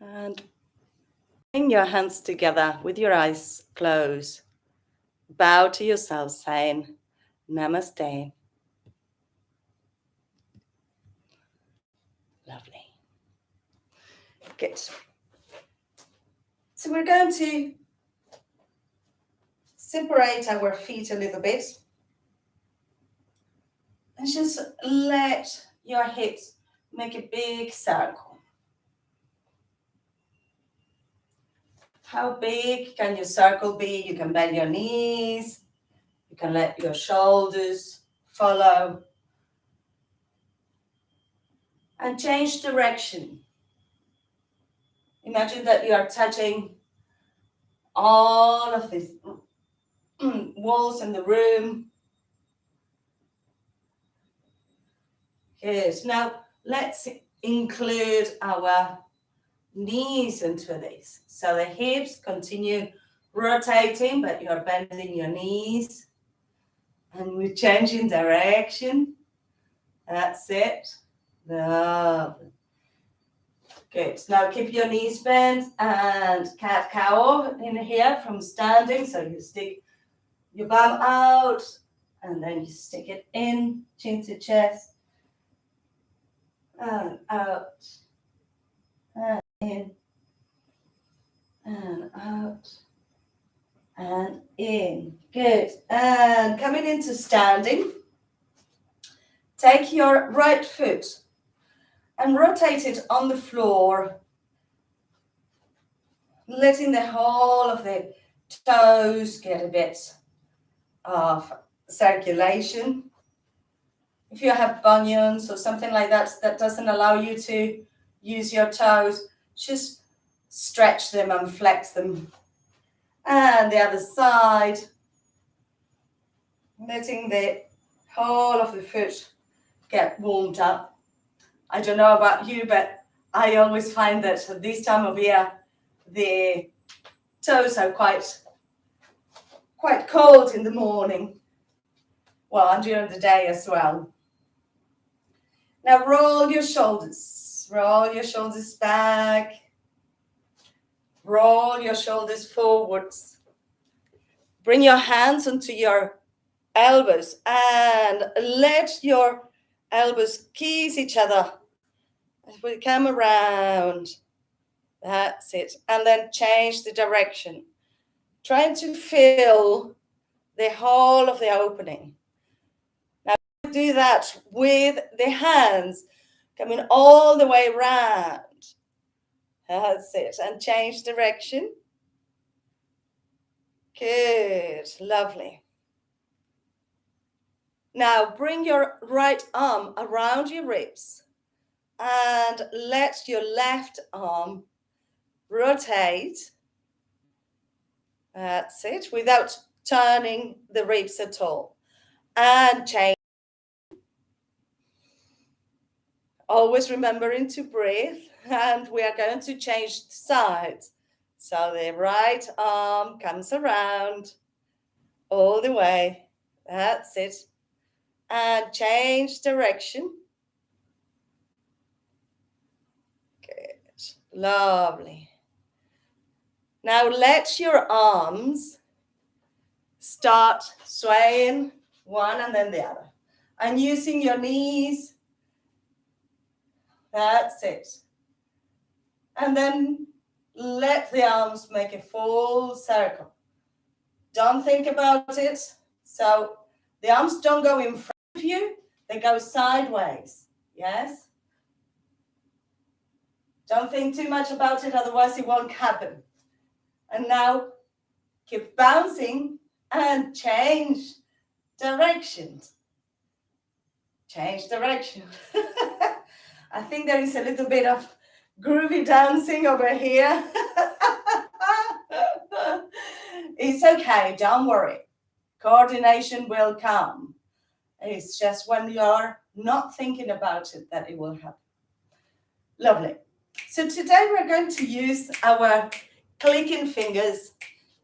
And bring your hands together with your eyes closed. Bow to yourself, saying Namaste. Lovely. Good. So we're going to separate our feet a little bit and just let your hips make a big circle. How big can your circle be? You can bend your knees. You can let your shoulders follow. And change direction. Imagine that you are touching all of these walls in the room. Good. Now let's include our knees into this. So the hips continue rotating, but you're bending your knees. And we're changing direction. That's it. Lovely. Good. Now keep your knees bent and cat-cow in here from standing. So you stick your bum out and then you stick it in, chin to chest. And out. And in. And out. And in. Good. And coming into standing, take your right foot and rotate it on the floor, letting the whole of the toes get a bit of circulation. If you have bunions or something like that that doesn't allow you to use your toes, just stretch them and flex them. And the other side, letting the whole of the foot get warmed up. I don't know about you, but I always find that at this time of year, the toes are quite cold in the morning. Well, and during the day as well. Now roll your shoulders back. Roll your shoulders forwards. Bring your hands onto your elbows and let your elbows kiss each other as we come around. That's it. And then change the direction. Trying to fill the whole of the opening. Now do that with the hands coming all the way around. That's it. And change direction. Good. Lovely. Now bring your right arm around your ribs and let your left arm rotate. That's it. Without turning the ribs at all. And change. Always remembering to breathe. And we are going to change sides. So the right arm comes around all the way. That's it. And change direction. Good. Lovely. Now let your arms start swaying one and then the other. And using your knees. That's it. And then let the arms make a full circle. Don't think about it. So the arms don't go in front of you. They go sideways. Yes? Don't think too much about it, otherwise it won't happen. And now keep bouncing and change direction. Change direction. I think there is a little bit of groovy dancing over here. It's okay, don't worry. Coordination will come. It's just when you're not thinking about it that it will happen. Lovely. So today we're going to use our clicking fingers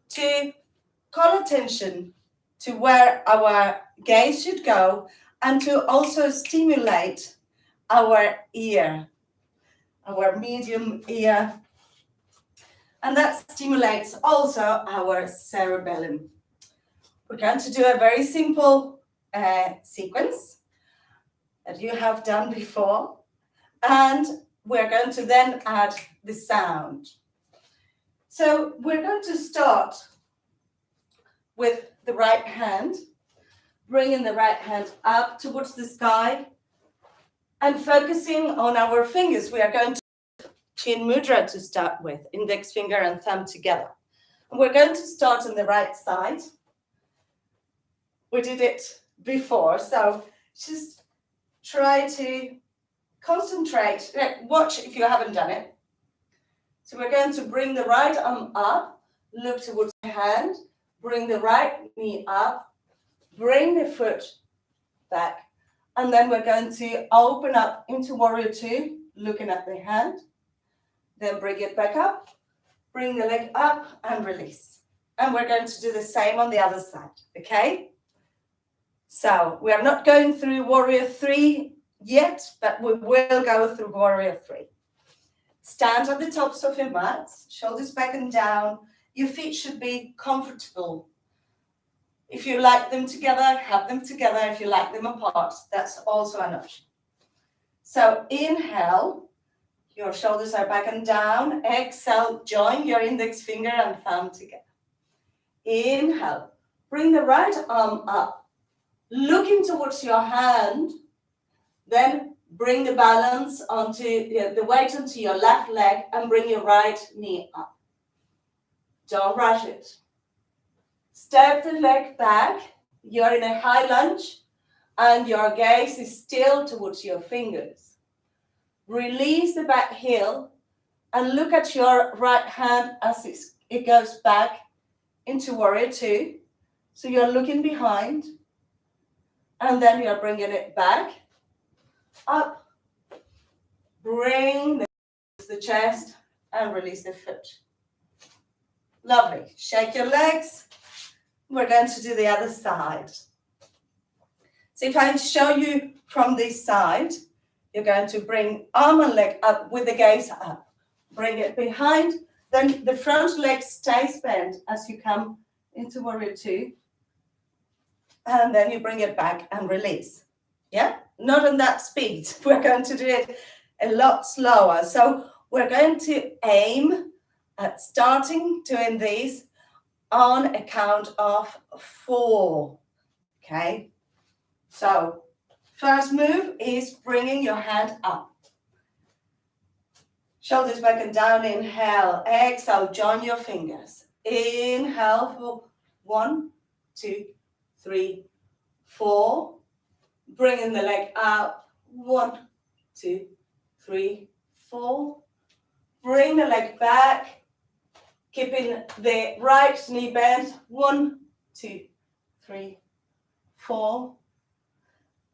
to call attention to where our gaze should go and to also stimulate our ear, our medium ear And that stimulates also our cerebellum. We're going to do a very simple sequence that you have done before. And we're going to then add the sound. So we're going to start with the right hand, bringing the right hand up towards the sky and focusing on our fingers. We are going to chin mudra to start with, index finger and thumb together. And we're going to start on the right side. We did it before, so just try to concentrate. Watch if you haven't done it. So we're going to bring the right arm up, look towards the hand, bring the right knee up, bring the foot back, and then we're going to open up into warrior two, looking at the hand, then bring it back up, bring the leg up and release. And we're going to do the same on the other side, okay? So we are not going through warrior three yet, but we will go through warrior three. Stand on the tops of your mats, shoulders back and down. Your feet should be comfortable. If you like them together, have them together. If you like them apart, that's also an option. So inhale, your shoulders are back and down. Exhale, join your index finger and thumb together. Inhale, bring the right arm up, looking towards your hand, then bring the balance onto the weight onto your left leg and bring your right knee up. Don't rush it. Step the leg back. You're in a high lunge and your gaze is still towards your fingers. Release the back heel and look at your right hand as it goes back into warrior two. So you're looking behind and then you're bringing it back. Up, bring the chest and release the foot. Lovely. Shake your legs. We're going to do the other side. So if I show you from this side, you're going to bring arm and leg up with the gaze up. Bring it behind. Then the front leg stays bent as you come into warrior two. And then you bring it back and release. Yeah? Not on that speed. We're going to do it a lot slower. So we're going to aim at starting doing these on a count of 4. Okay? So first move is bringing your hand up. Shoulders back and down. Inhale. Exhale. Join your fingers. Inhale for 1, 2, 3, 4. Bringing the leg up, 1, 2, 3, 4. Bring the leg back, keeping the right knee bent, 1, 2, 3, 4.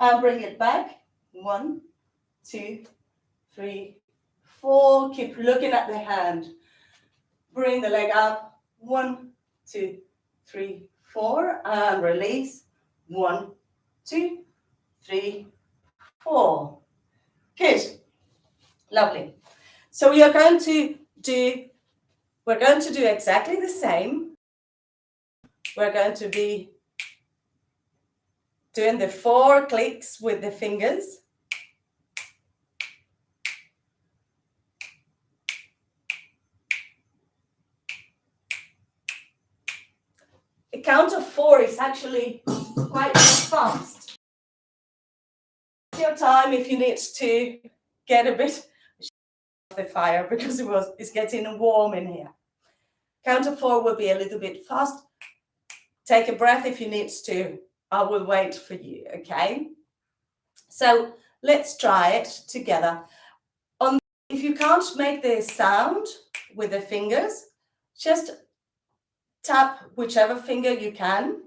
And bring it back, 1, 2, 3, 4. Keep looking at the hand. Bring the leg up, 1, 2, 3, 4. And release, 1, 2, 3, 4. Good. Lovely. So we're going to do exactly the same. We're going to be doing the 4 clicks with the fingers. A count of 4 is actually quite fast. Your time if you need to get a bit of the fire because it's getting warm in here. Count of 4 will be a little bit fast. Take a breath if you need to. I will wait for you, okay? So let's try it together. If you can't make the sound with the fingers, just tap whichever finger you can,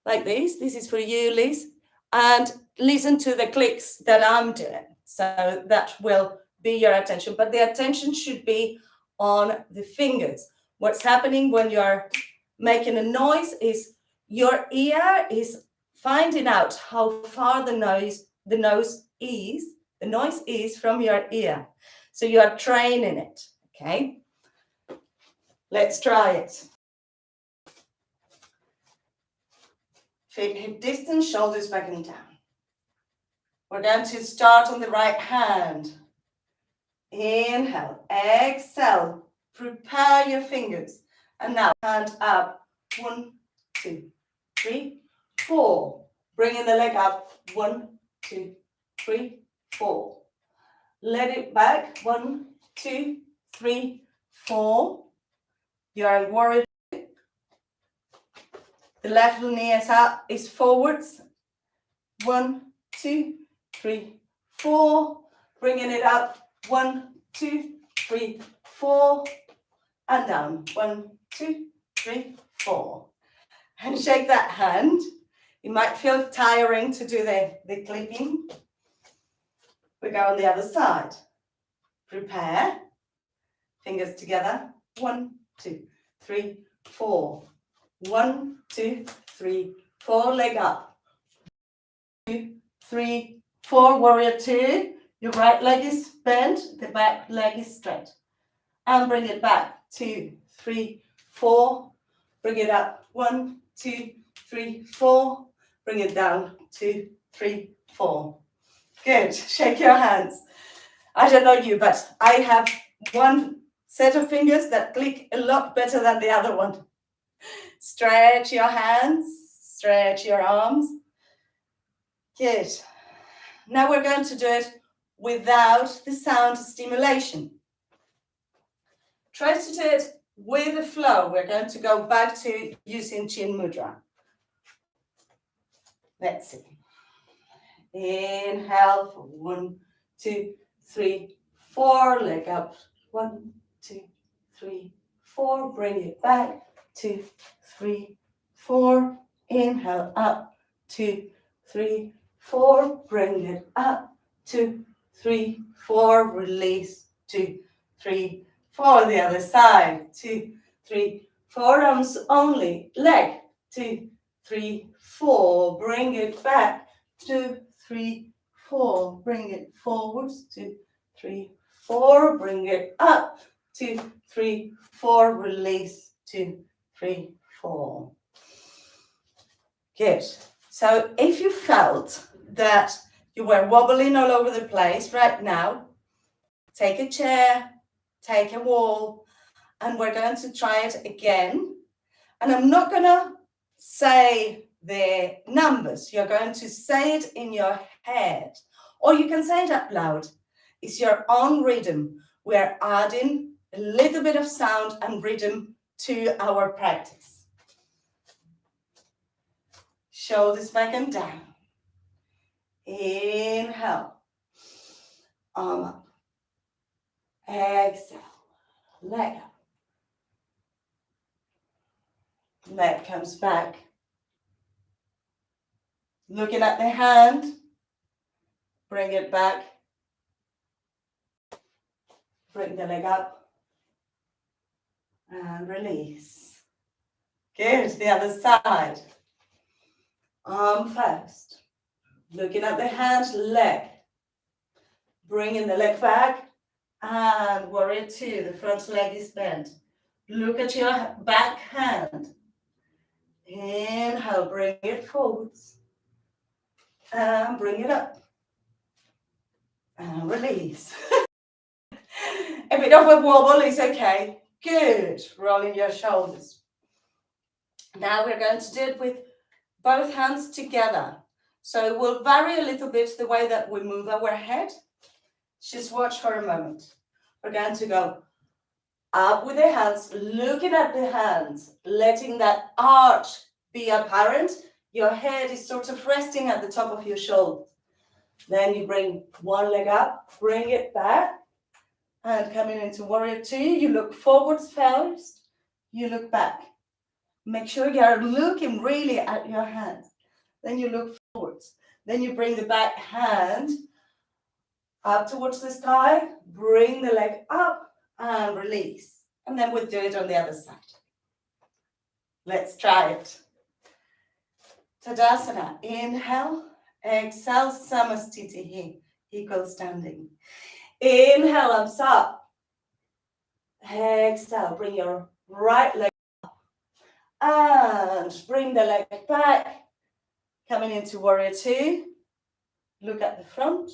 like this. This is for you, Liz. And listen to the clicks that I'm doing. So that will be your attention. But the attention should be on the fingers. What's happening when you're making a noise is your ear is finding out how far the noise is from your ear. So you are training it, okay? Let's try it. Feet hip distance, shoulders back and down. We're going to start on the right hand. Inhale, exhale, prepare your fingers. And now hand up, 1, 2, 3, 4. Bringing the leg up, 1, 2, 3, 4. Let it back, 1, 2, 3, 4. You're in warrior. The left knee is up, is forwards. 1, 2, 3, 4. Bringing it up, 1, 2, 3, 4. And down, 1, 2, 3, 4. And shake that hand. You might feel tiring to do the clipping. We go on the other side. Prepare. Fingers together. 1, 2, 3, 4. 1, 2, 3, 4. Leg up. 2, 3, 4. Warrior 2. Your right leg is bent. The back leg is straight. And bring it back. 2, 3, 4. Bring it up. 1, 2, 3, 4. Bring it down. 2, 3, 4. Good. Shake your hands. I don't know you, but I have one set of fingers that click a lot better than the other one. Stretch your hands. Stretch your arms. Good. Now we're going to do it without the sound stimulation. Try to do it with the flow. We're going to go back to using Chin Mudra. Let's see. Inhale for 1, 2, 3, 4. Leg up. 1, 2, 3, 4. Bring it back. 2, 3, 4. Inhale up. 2, 3, 4. Bring it up. 2, 3, 4. Release. 2, 3, 4. The other side. 2, 3, 4. Arms only. Leg. 2, 3, 4. Bring it back. 2, 3, 4. Bring it forwards. 2, 3, 4. Bring it up. 2, 3, 4. Release. 2, 3, 4. Good. So if you felt that you were wobbling all over the place right now, take a chair, take a wall, and we're going to try it again. And I'm not going to say the numbers. You're going to say it in your head, or you can say it out loud. It's your own rhythm. We're adding a little bit of sound and rhythm to our practice. Shoulders back and down. Inhale. Arm up. Exhale. Leg up. Leg comes back. Looking at the hand. Bring it back. Bring the leg up. And release. Good. The other side. Arm first. Looking at the hand, leg. Bringing the leg back. And warrior 2. The front leg is bent. Look at your back hand. Inhale, bring it forwards. And bring it up. And release. A bit of a wobble is okay. Good. Rolling your shoulders. Now we're going to do it with both hands together. So it will vary a little bit the way that we move our head. Just watch for a moment. We're going to go up with the hands, looking at the hands, letting that arch be apparent. Your head is sort of resting at the top of your shoulder. Then you bring one leg up, bring it back, and coming into warrior 2, you look forwards first, you look back. Make sure you are looking really at your hands. Then you look forwards. Then you bring the back hand up towards the sky, bring the leg up and release. And then we'll do it on the other side. Let's try it. Tadasana, inhale, exhale, samastitihi, equal standing. Inhale, arms up. Exhale, bring your right leg up. And bring the leg back. Coming into warrior two. Look at the front.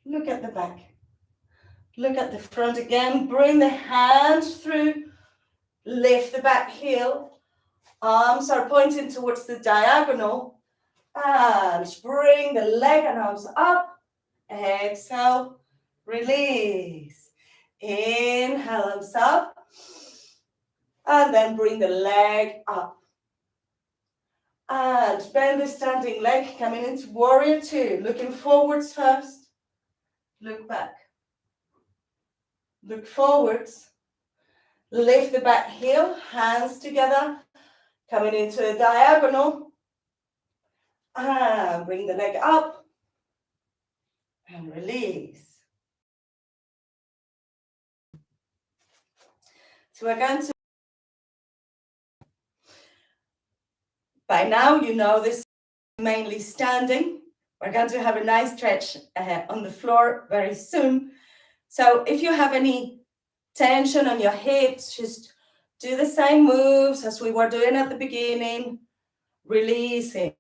Look at the back. Look at the front again. Bring the hand through. Lift the back heel. Arms are pointing towards the diagonal. And bring the leg and arms up. Exhale. Release. Inhale, arms up. And then bring the leg up. And bend the standing leg, coming into warrior two. Looking forwards first. Look back. Look forwards. Lift the back heel, hands together. Coming into a diagonal. And bring the leg up. And release. So we're going to, by now you know this is mainly standing. We're going to have a nice stretch on the floor very soon. So if you have any tension on your hips, just do the same moves as we were doing at the beginning. Releasing.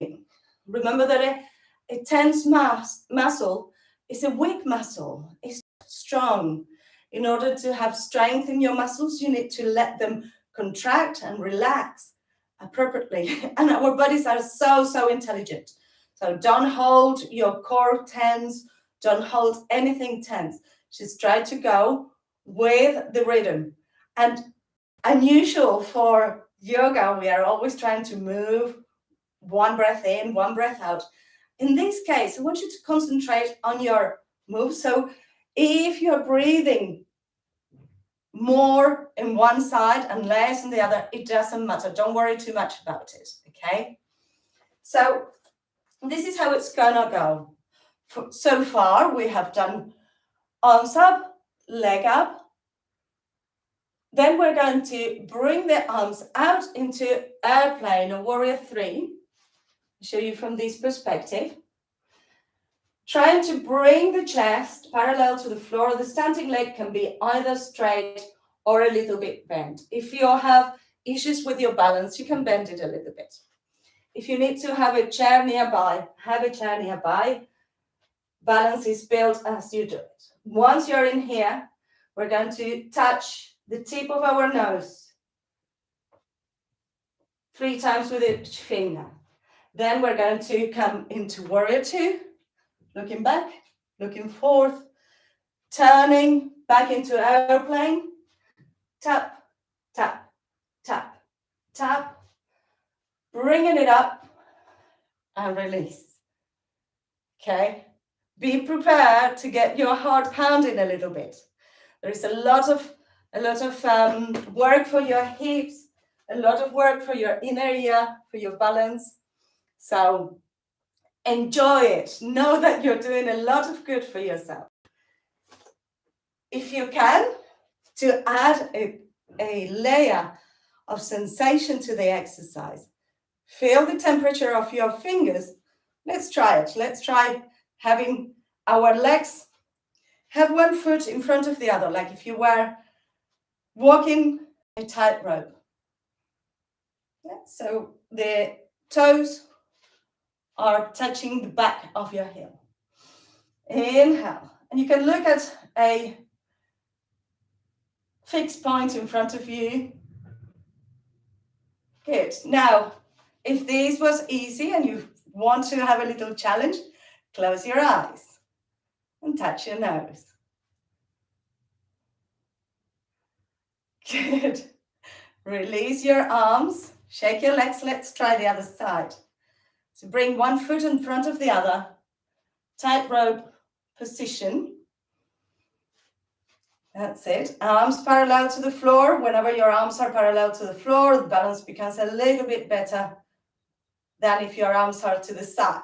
Remember that a tense muscle is a weak muscle. It's strong. In order to have strength in your muscles, you need to let them contract and relax appropriately. And our bodies are so intelligent. So don't hold your core tense. Don't hold anything tense. Just try to go with the rhythm. And unusual for yoga, we are always trying to move one breath in, one breath out. In this case, I want you to concentrate on your move. So if you're breathing more in one side and less in the other, it doesn't matter. Don't worry too much about it, okay? So this is how it's gonna go. So far, we have done arms up, leg up. Then we're going to bring the arms out into airplane or warrior three. I'll show you from this perspective. Trying to bring the chest parallel to the floor. The standing leg can be either straight or a little bit bent. If you have issues with your balance, you can bend it a little bit. If you need to have a chair nearby, have a chair nearby. Balance is built as you do it. Once you're in here, we're going to touch the tip of our nose 3 times with each finger. Then we're going to come into warrior two, looking back, looking forth, turning back into airplane, tap, tap, tap, tap, bringing it up and release. Okay, be prepared to get your heart pounding a little bit. There is a lot of work for your hips, a lot of work for your inner ear, for your balance. So enjoy it. Know that you're doing a lot of good for yourself. If you can, to add a layer of sensation to the exercise, feel the temperature of your fingers. Let's try it. Let's try having our legs have one foot in front of the other, like if you were walking a tightrope. Yeah, so the toes are touching the back of your heel. Inhale. And you can look at a fixed point in front of you. Good. Now, if this was easy and you want to have a little challenge, close your eyes and touch your nose. Good. Release your arms. Shake your legs. Let's try the other side. So bring one foot in front of the other. Tightrope position. That's it. Arms parallel to the floor. Whenever your arms are parallel to the floor, the balance becomes a little bit better than if your arms are to the side.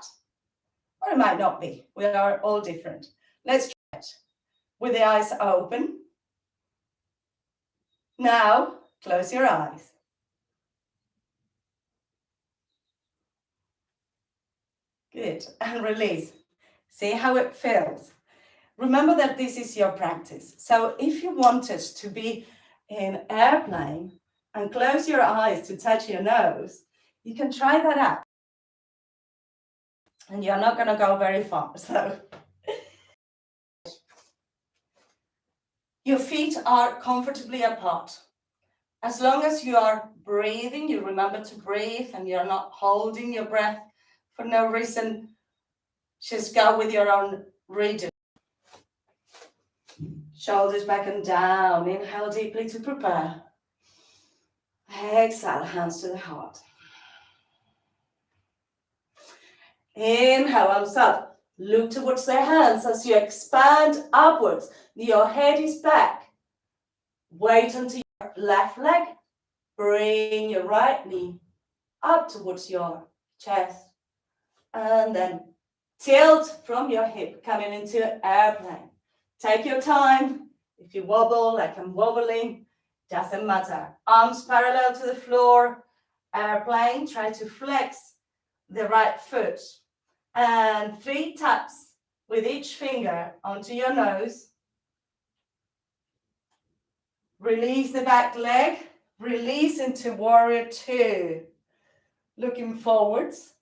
Or it might not be. We are all different. Let's try it. With the eyes open. Now, close your eyes. Good. And release. See how it feels. Remember that this is your practice. So if you wanted to be in airplane, and close your eyes to touch your nose, you can try that out. And you're not going to go very far. So your feet are comfortably apart. As long as you are breathing, you remember to breathe and you're not holding your breath for no reason. Just go with your own rhythm. Shoulders back and down. Inhale deeply to prepare. Exhale, hands to the heart. Inhale, arms up. Look towards the hands as you expand upwards. Your head is back. Wait until your left leg. Bring your right knee up towards your chest. And then tilt from your hip, coming into airplane. Take your time. If you wobble like I'm wobbling, doesn't matter. Arms parallel to the floor. Airplane, try to flex the right foot. And 3 taps with each finger onto your nose. Release the back leg. Release into warrior 2. Looking forwards.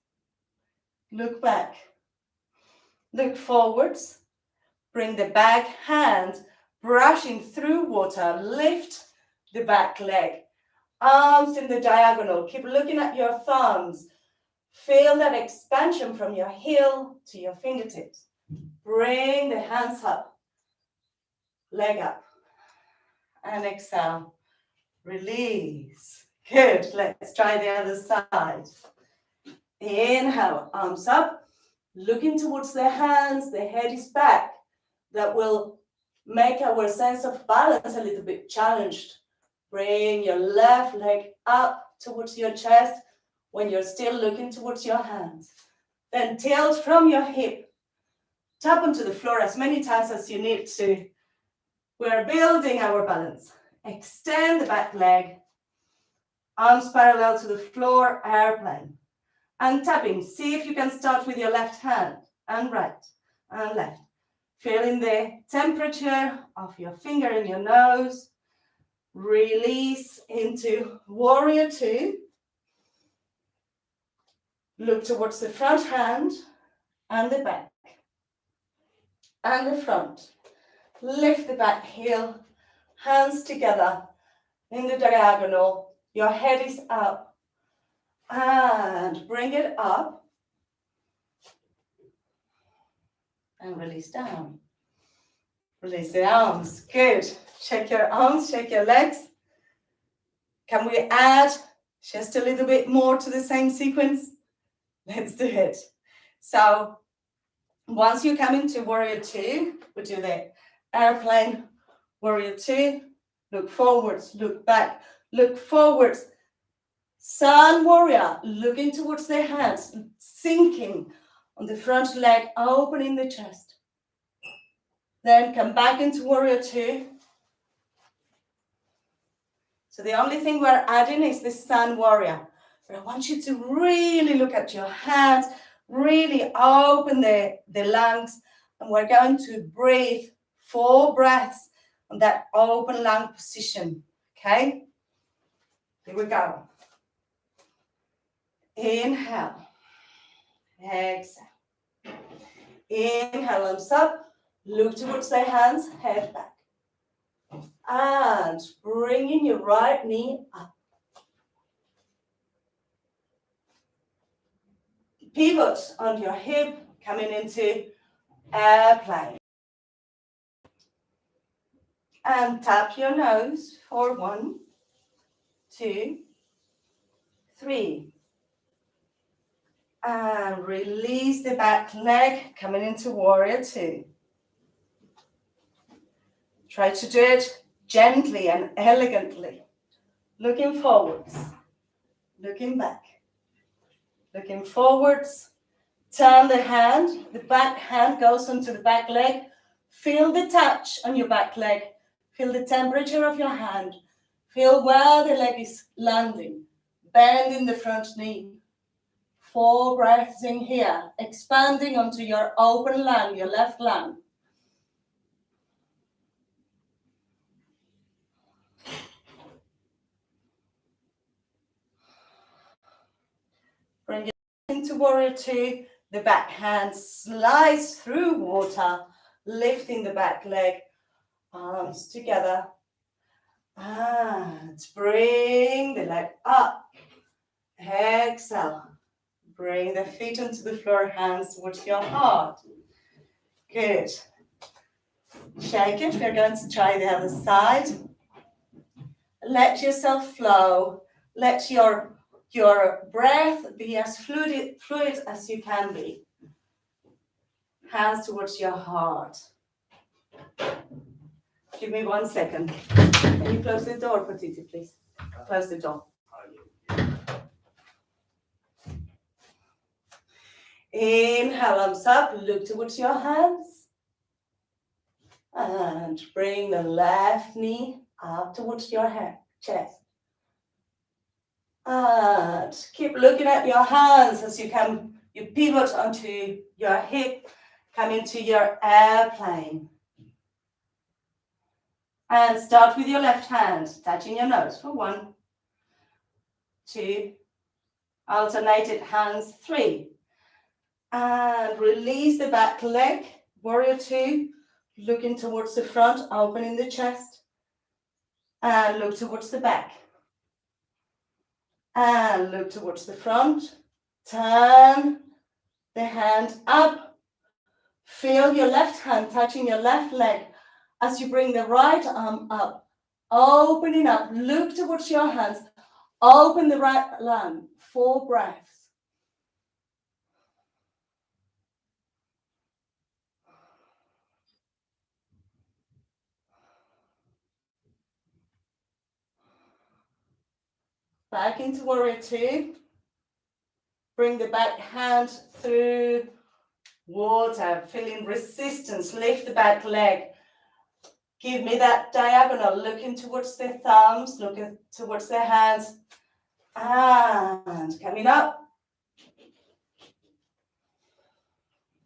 Look back. Look forwards. Bring the back hand brushing through water. Lift the back leg. Arms in the diagonal. Keep looking at your thumbs. Feel that expansion from your heel to your fingertips. Bring the hands up. Leg up. And exhale. Release. Good. Let's try the other side. Inhale. Arms up. Looking towards the hands. The head is back. That will make our sense of balance a little bit challenged. Bring your left leg up towards your chest when you're still looking towards your hands. Then tilt from your hip. Tap onto the floor as many times as you need to. We're building our balance. Extend the back leg. Arms parallel to the floor, airplane. And tapping. See if you can start with your left hand and right and left. Feeling the temperature of your finger in your nose. Release into warrior 2. Look towards the front hand and the back and the front. Lift the back heel, hands together in the diagonal. Your head is up and bring it up and release down. Release the arms. Good. Shake your arms, shake your legs. Can we add just a little bit more to the same sequence? Let's do it. So once you come into warrior 2, we do the airplane. Warrior 2, look forwards, look back, look forwards. Sun warrior, looking towards the hands, sinking on the front leg, opening the chest. Then come back into warrior 2. So the only thing we're adding is the sun warrior. But I want you to really look at your hands, really open the lungs, and we're going to breathe 4 breaths on that open lung position. Okay? Here we go. Inhale. Exhale. Inhale, arms up. Look towards the hands, head back. And bringing your right knee up. Pivot on your hip, coming into airplane. And tap your nose for 1, 2, 3. And release the back leg, coming into warrior 2. Try to do it gently and elegantly. Looking forwards, looking back. Looking forwards, turn the hand. The back hand goes onto the back leg. Feel the touch on your back leg. Feel the temperature of your hand. Feel where the leg is landing. Bend in the front knee. 4 breaths in here, expanding onto your open lung, your left lung. into warrior two. The back hand slides through water, lifting the back leg, arms together. And bring the leg up. Exhale. Bring the feet onto the floor, hands towards your heart. Good. Shake it. We're going to try the other side. Let yourself flow. Let your breath be as fluid as you can be. Hands towards your heart. Give me 1 second. Can you close the door, Patiti, please? Close the door. Inhale, arms up. Look towards your hands. And bring the left knee up towards your head, chest. And keep looking at your hands as you pivot onto your hip, come into your airplane. And start with your left hand, touching your nose for 1, 2, alternated hands, 3. And release the back leg, warrior two, looking towards the front, opening the chest. And look towards the back. And look towards the front. Turn the hand up. Feel your left hand touching your left leg as you bring the right arm up. Opening up. Look towards your hands. Open the right lung. 4 breaths. Back into warrior two. Bring the back hand through water, feeling resistance. Lift the back leg. Give me that diagonal, looking towards the thumbs, looking towards the hands. And coming up.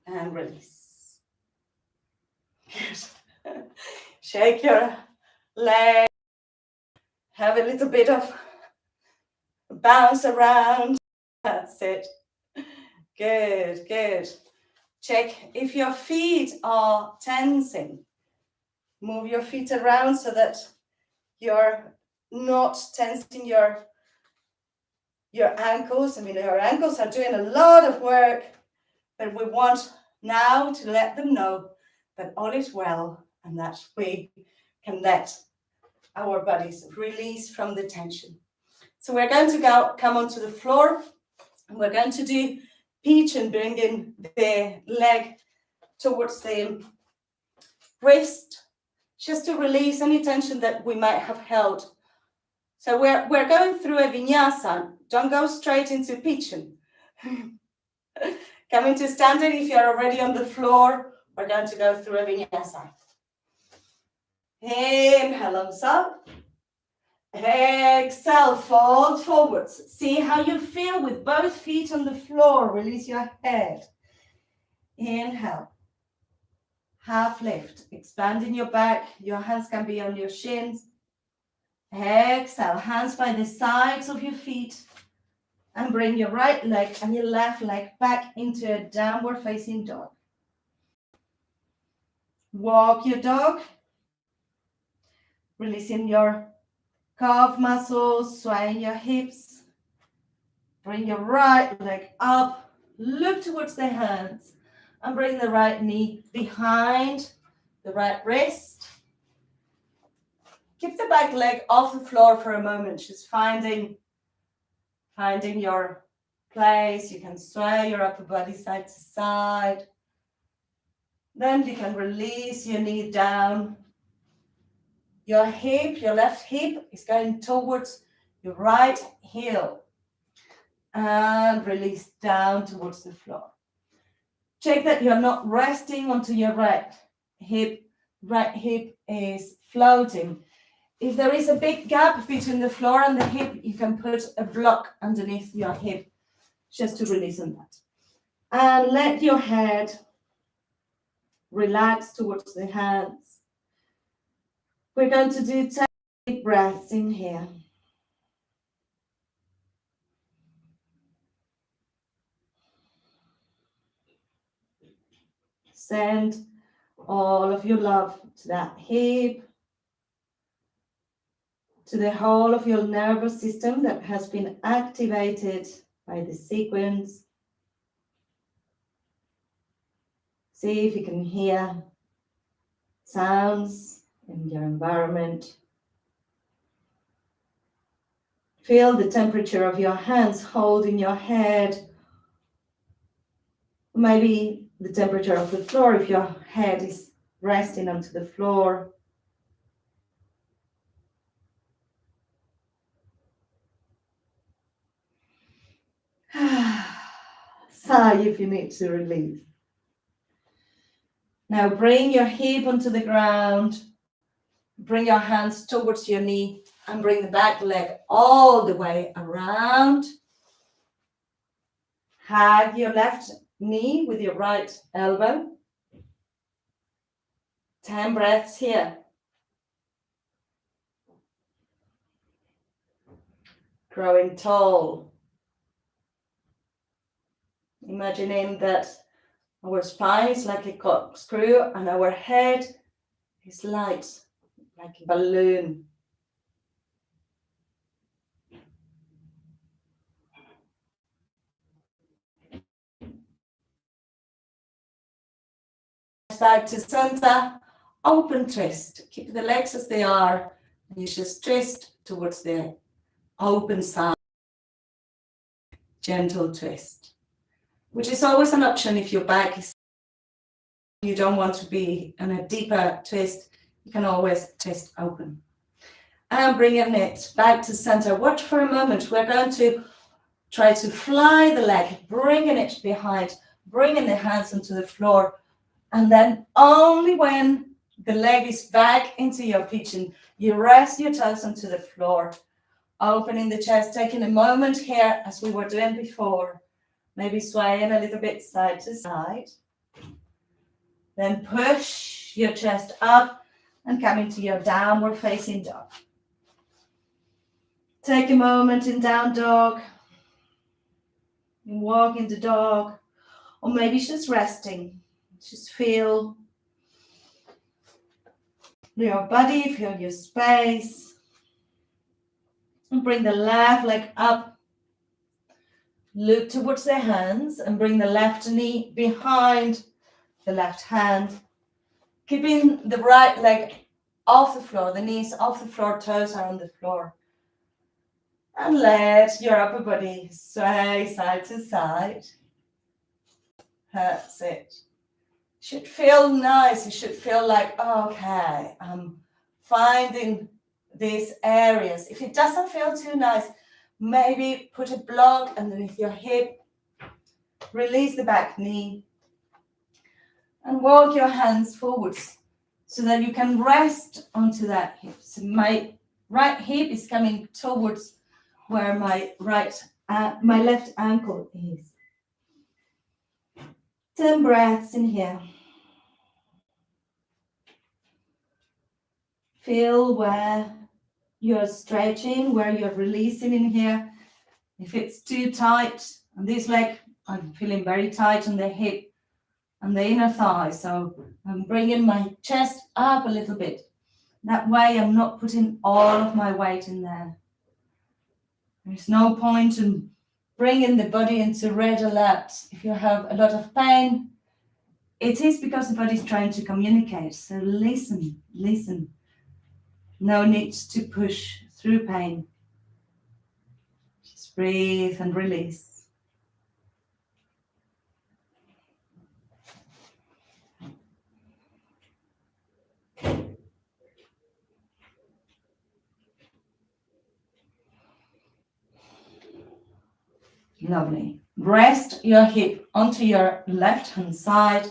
And release. Good. Shake your leg. Have a little bit of bounce around. That's it. Good, good. Check if your feet are tensing. Move your feet around so that you're not tensing your ankles. I mean, your ankles are doing a lot of work, but we want now to let them know that all is well and that we can let our bodies release from the tension. So we're going to come onto the floor, and we're going to do pigeon, bringing the leg towards the wrist, just to release any tension that we might have held. So we're going through a vinyasa. Don't go straight into pigeon. Come into standing. If you're already on the floor, we're going to go through a vinyasa. Inhale, arms up. Exhale, fold forwards. See how you feel with both feet on the floor. Release your head. Inhale. Half lift. Expanding your back. Your hands can be on your shins. Exhale. Hands by the sides of your feet. And bring your right leg and your left leg back into a downward facing dog. Walk your dog. Releasing your calf muscles, swaying your hips. Bring your right leg up. Look towards the hands. And bring the right knee behind the right wrist. Keep the back leg off the floor for a moment. Just finding your place. You can sway your upper body side to side. Then you can release your knee down. Your hip, your left hip is going towards your right heel. And release down towards the floor. Check that you're not resting onto your right hip. Right hip is floating. If there is a big gap between the floor and the hip, you can put a block underneath your hip just to release on that. And let your head relax towards the hands. We're going to do 10 deep breaths in here. Send all of your love to that hip, to the whole of your nervous system that has been activated by the sequence. See if you can hear sounds in your environment. Feel the temperature of your hands holding your head. Maybe the temperature of the floor if your head is resting onto the floor. Sigh if you need to release. Now bring your hip onto the ground. Bring your hands towards your knee and bring the back leg all the way around. Hug your left knee with your right elbow. 10 breaths here. Growing tall. Imagining that our spine is like a corkscrew and our head is light, like a balloon. Back to center, open twist. Keep the legs as they are, and you just twist towards the open side. Gentle twist, which is always an option if your back is, you don't want to be in a deeper twist, you can always twist open. And bringing it back to center. Watch for a moment. We're going to try to fly the leg, bringing it behind, bringing the hands onto the floor. And then only when the leg is back into your pigeon, you rest your toes onto the floor, opening the chest, taking a moment here as we were doing before, maybe swaying a little bit side to side. Then push your chest up and come into your downward facing dog. Take a moment in down dog, walk into dog, or maybe just resting. Just feel your body, feel your space. And bring the left leg up. Look towards the hands and bring the left knee behind the left hand. Keeping the right leg off the floor, the knees off the floor, toes are on the floor. And let your upper body sway side to side. That's it. Should feel nice. It should feel like, okay, I'm finding these areas. If it doesn't feel too nice, maybe put a block underneath your hip. Release the back knee. And walk your hands forwards so that you can rest onto that hip. So my right hip is coming towards where my left ankle is. 10 breaths in here. Feel where you're stretching, where you're releasing in here. If it's too tight, and this leg, I'm feeling very tight on the hip and the inner thigh. So I'm bringing my chest up a little bit. That way I'm not putting all of my weight in there. There's no point in bringing the body into red alert. If you have a lot of pain, it is because the body is trying to communicate. So listen. No need to push through pain. Just breathe and release. Lovely. Rest your hip onto your left hand side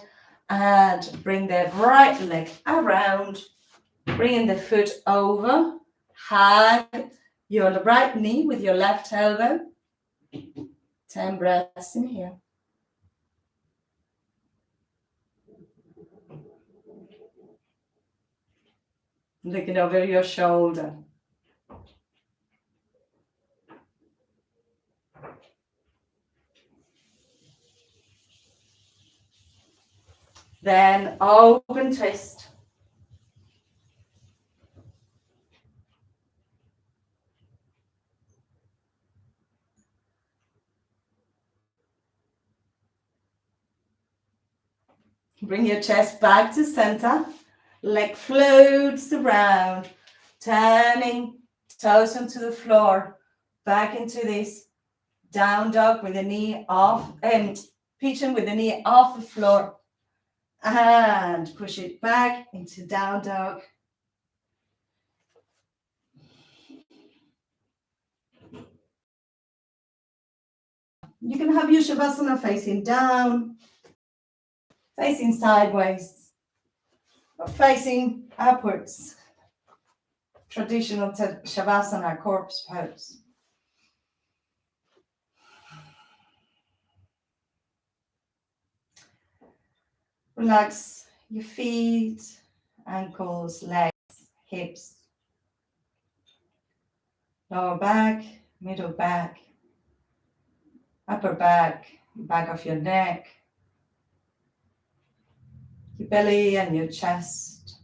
and bring the right leg around. Bringing the foot over. Hug your right knee with your left elbow. 10 breaths in here. Looking over your shoulder. Then open twist. Bring your chest back to center. Leg floats around, turning toes onto the floor. Back into this down dog with the knee off, pigeon with the knee off the floor. And push it back into down dog. You can have your Shavasana facing down, facing sideways, or facing upwards. Traditional Shavasana corpse pose. Relax your feet, ankles, legs, hips, lower back, middle back, upper back, back of your neck, your belly and your chest,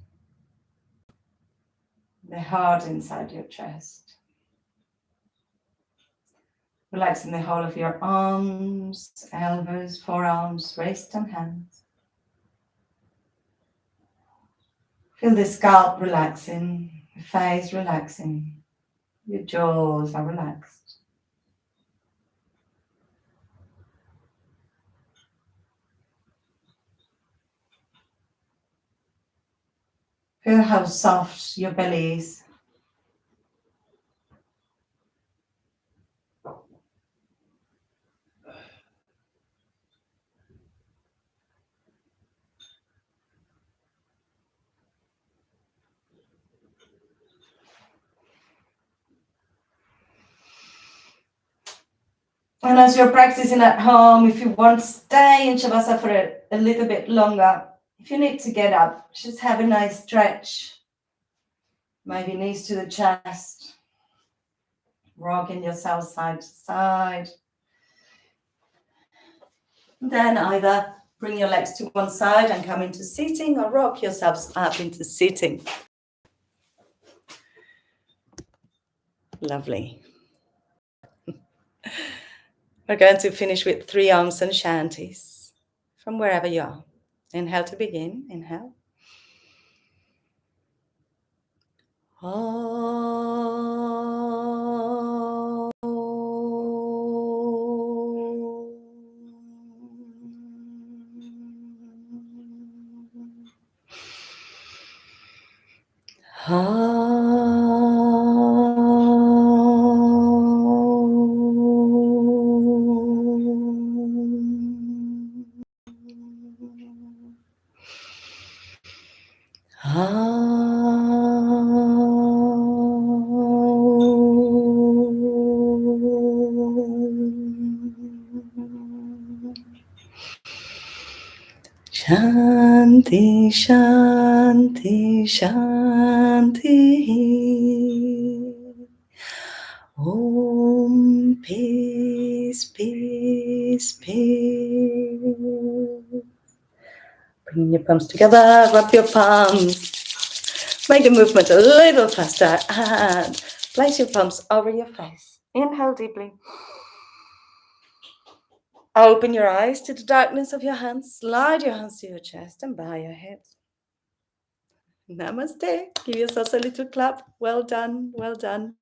the heart inside your chest. Relaxing the whole of your arms, elbows, forearms, wrists and hands. Feel the scalp relaxing, the face relaxing, your jaws are relaxed. Feel how soft your belly is. And as you're practicing at home, if you want to stay in Shavasana for a little bit longer, if you need to get up, just have a nice stretch. Maybe knees to the chest. Rocking yourself side to side. Then either bring your legs to one side and come into sitting, or rock yourselves up into sitting. Lovely. We're going to finish with 3 arms and shanties from wherever you are. Inhale to begin. Inhale. Shanti, Shanti, Shanti. Om, peace, peace, peace. Bring your palms together, rub your palms. Make the movement a little faster and place your palms over your face. Inhale deeply. Open your eyes to the darkness of your hands. Slide your hands to your chest and bow your head. Namaste. Give yourselves a little clap. Well done. Well done.